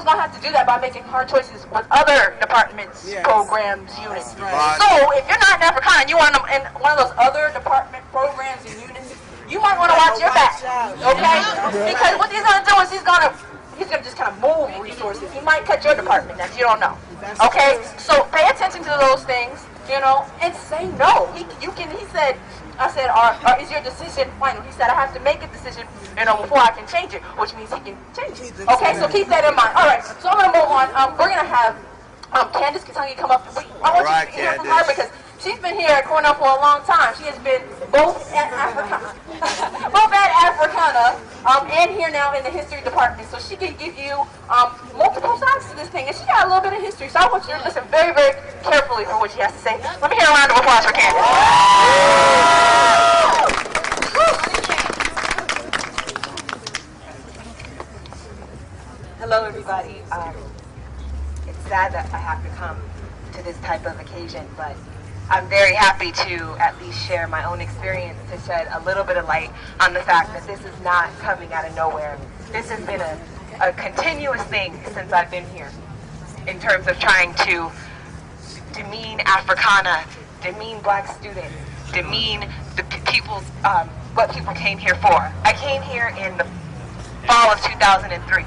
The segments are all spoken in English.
might have to do that by making hard choices with other departments, programs, units. So if you're not in Africana and you want in one of those other department programs and units, you might want to watch your back, okay? Because what he's going to do is he's going to just kind of move resources. He might cut your department next. You don't know, okay? So pay attention to those things, you know, and say no. He said, I said, is your decision final? He said, I have to make a decision, you know, before I can change it, which means he can change it. Okay, so keep that in mind. All right, so I'm going to move on. We're going to have Candace Katangi come up. I want you to hear from her because she's been here at Cornell for a long time. She has been both at Africana, and here now in the history department. So she can give you multiple sides to this thing. And she got a little bit of history, so I want you to listen very, very carefully for what she has to say. Let me hear a round of applause for Candace. Hello, everybody. It's sad that I have to come to this type of occasion, but I'm very happy to at least share my own experience to shed a little bit of light on the fact that this is not coming out of nowhere. This has been a continuous thing since I've been here in terms of trying to demean Africana, demean black students, demean the people's, what people came here for. I came here in the fall of 2003.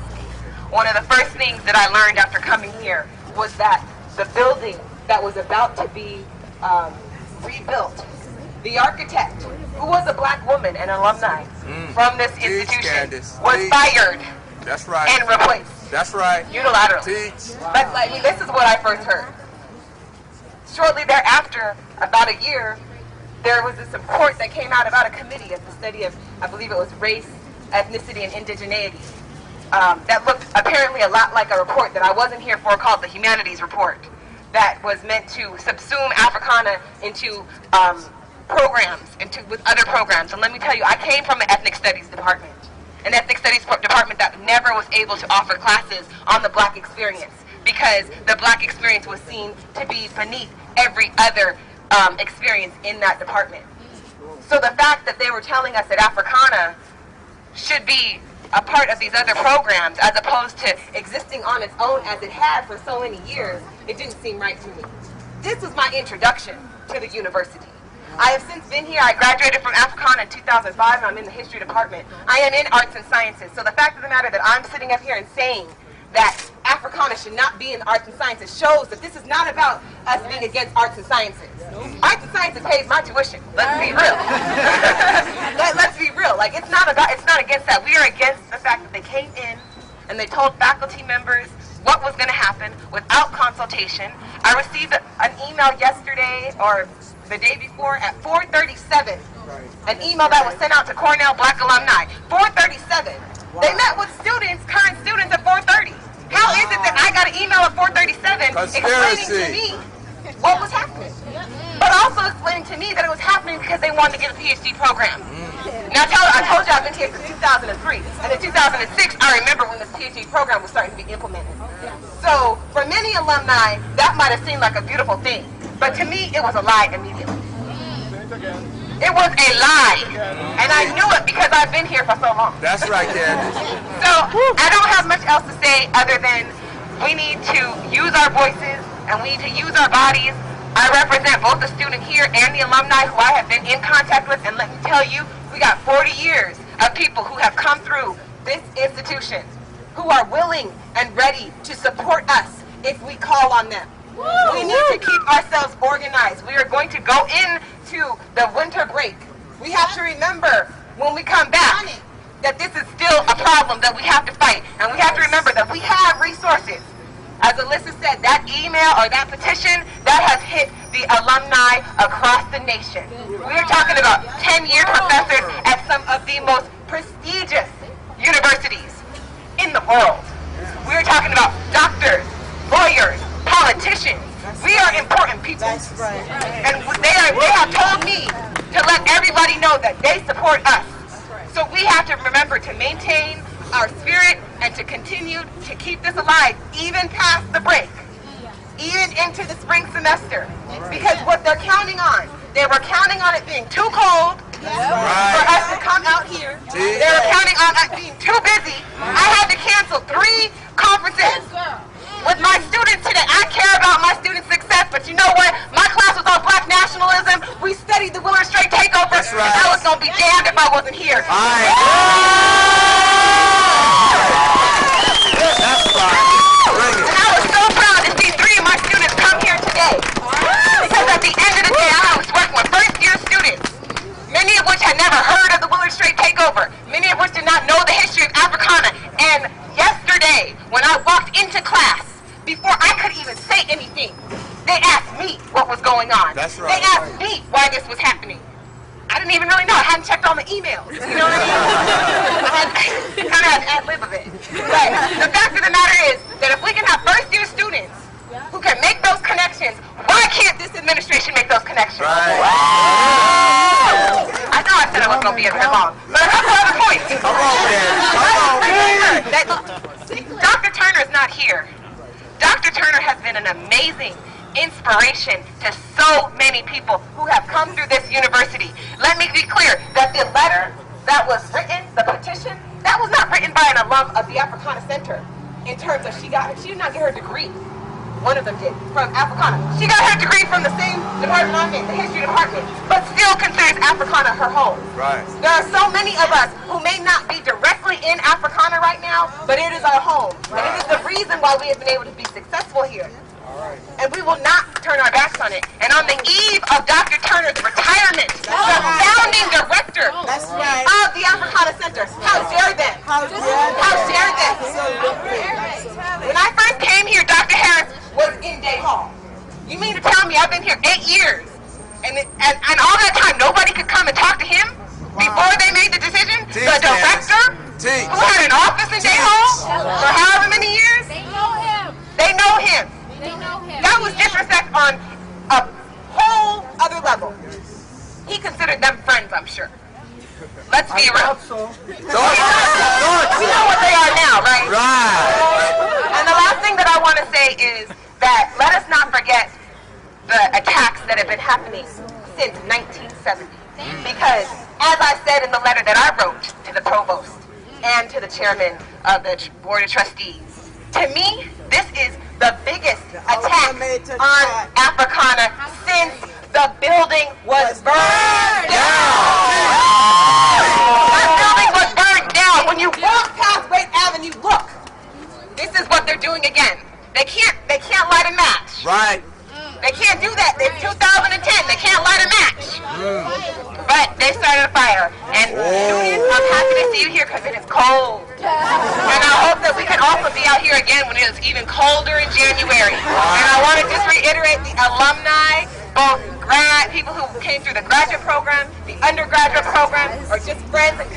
One of the first things that I learned after coming here was that the building that was about to be rebuilt, the architect, who was a black woman and alumni from this institution, was fired. That's right. And replaced. That's right. Unilaterally. Teach. I mean, this is what I first heard. Shortly thereafter, about a year, there was this report that came out about a committee of the study of, I believe it was race, ethnicity, and indigeneity. That looked apparently a lot like a report that I wasn't here for called the Humanities Report, that was meant to subsume Africana into programs, with other programs. And let me tell you, I came from an ethnic studies department, an ethnic studies department that never was able to offer classes on the black experience because the black experience was seen to be beneath every other experience in that department. So the fact that they were telling us that Africana should be a part of these other programs as opposed to existing on its own as it had for so many years, it didn't seem right to me. This was my introduction to the university. I have since been here. I graduated from Africana in 2005 and I'm in the history department. I am in arts and sciences. So the fact of the matter that I'm sitting up here and saying that Africana should not be in arts and sciences shows that this is not about us being against arts and sciences. Arts and sciences pays my tuition. Let's be real. Let's be real. Like it's not against that. We are against the fact that they came in and they told faculty members what was going to happen without consultation. I received an email yesterday or the day before at 4:37. An email that was sent out to Cornell Black alumni. 4:37. They met with students, current students at 4:30. How is it that I got an email at 4:37 explaining to me what was happening? But also explaining to me that it was happening because they wanted to get a PhD program. Now I told you I've been here since 2003. And in 2006, I remember when this PhD program was starting to be implemented. So for many alumni, that might have seemed like a beautiful thing. But to me, it was a lie immediately. It was a lie. And I knew it because I've been here for so long. That's right, Candace. So I don't have much else to say other than we need to use our voices and we need to use our bodies. I represent both the student here and the alumni who I have been in contact with. And let me tell you, we got 40 years of people who have come through this institution who are willing and ready to support us if we call on them. We need to keep ourselves organized. We are going to go into the winter break. We have to remember when we come back that this is still a problem that we have to fight. And we have to remember that we have resources. As Alyssa said, that email or that petition, that has hit the alumni across the nation. We are talking about 10-year professors at some of the most prestigious universities in the world. We are talking about doctors, lawyers, politicians. We are important people. And they have told me to let everybody know that they support us. So we have to remember to maintain our spirit and to continue to keep this alive even past the break, even into the spring semester. Because what they're counting on, they were counting on it being too cold for us to come out here. They were counting on us being too busy. I had to cancel 3 conferences be damned if I wasn't here. That's fine. And I was so proud to see 3 of my students come here today. Because at the end of the day, I was working with first-year students, many of which had never heard of the Willard Straight Takeover, many of which did not know the history of Africana. And yesterday, when I walked into class, before I could even say anything, they asked me what was going on. That's right. They asked me why this was happening. I didn't even really know. I hadn't checked all my emails. You know what I mean? I kind of had an ad-lib of it. But the fact of the matter is that if we can have first-year students who can make those connections, why can't this administration make those connections? Right. I know I said I wasn't going to be here long, but a couple other points. Come on, man. Come on. Dr. Turner is not here. Dr. Turner has been an amazing inspiration to so many people who have come through this university. Let me be clear that the letter that was written, the petition, that was not written by an alum of the Africana Center in terms of she did not get her degree. One of them did, from Africana. She got her degree from the same department I'm in, the history department, but still considers Africana her home. Right. There are so many of us who may not be directly in Africana right now, but it is our home. And it is the reason why we have been able to be successful here. And we will not turn our backs on it. And on the eve of Dr. Turner's retirement, the founding director of the Africana Center, how dare them? How dare them? When I first came here, Dr. Harris was in Day Hall. You mean to tell me I've been here 8 years, and all that time nobody could come and talk to him before they made the decision? The director, who had an office in Day Hall for however many years? They know him. They know him. That was disrespect on a whole other level. He considered them friends, I'm sure. Let's be real. We know what they are now, right? Right. And the last thing that I want to say is that let us not forget the attacks that have been happening since 1970. Because, as I said in the letter that I wrote to the provost and to the chairman of the board of trustees, to me, this is the biggest attack on Africana since the building was burned down. That building was burned down. When you walk past Wake Avenue, look. This is what they're doing again. They can't light a match. Right. They can't do that. It's 2010. They can't light a match. But they started a fire. And students, I'm happy to see you here because it is cold. And I hope that we can also be out here again when it is even colder in January. And I want to just reiterate the alumni, both people who came through the graduate program, the undergraduate program, or just friends and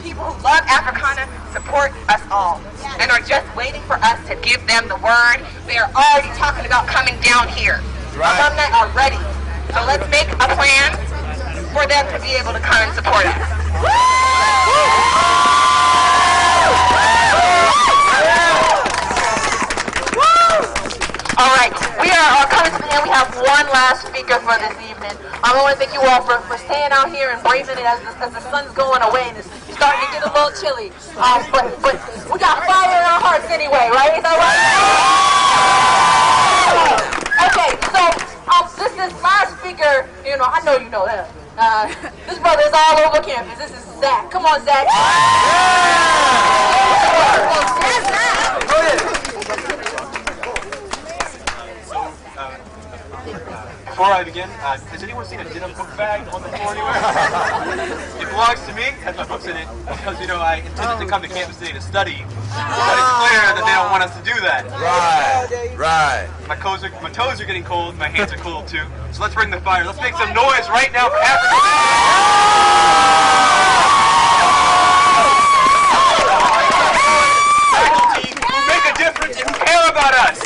people who love Africana, support us all. And are just waiting for us to give them the word. They are already talking about coming down here. Right. Alumni are ready. So let's make a plan for them to be able to come and support us. All right, we are coming to the end. We have one last speaker for this evening. I want to thank you all for staying out here and braving it as the sun's going away and it's starting to get a little chilly. But we got fire in our hearts anyway, right? Is that right? Okay, so this is last speaker. You know, I know you know that. This brother is all over campus. This is Zach. Come on, Zach. Before I begin, has anyone seen a denim book bag on the floor anywhere? It belongs to me, has my books in it, because, you know, I intended to come to campus today to study, but it's clear that they don't want us to do that. Right. My toes are getting cold, my hands are cold too, so let's bring the fire. Let's make some noise right now for Africa. Faculty who make a difference and who care about us.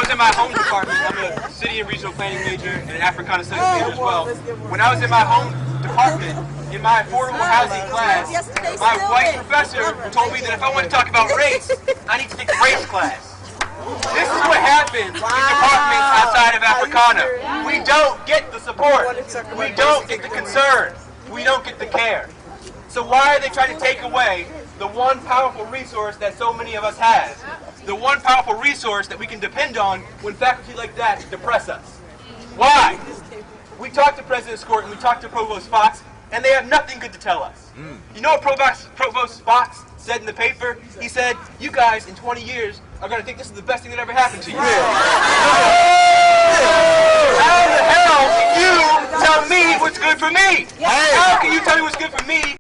In my home department, I'm a city and regional planning major and an Africana studies major as well. When I was in my home department, in my affordable housing class, my white professor told me that if I want to talk about race, I need to take a race class. This is what happens in departments outside of Africana. We don't get the support. We don't get the concern. We don't get the care. So why are they trying to take away the one powerful resource that so many of us have? The one powerful resource that we can depend on when faculty like that depress us. Why? We talked to President Scort and we talked to Provost Fox, and they have nothing good to tell us. You know what Provost Fox said in the paper? He said, you guys in 20 years are going to think this is the best thing that ever happened to you. How the hell can you tell me what's good for me? How can you tell me what's good for me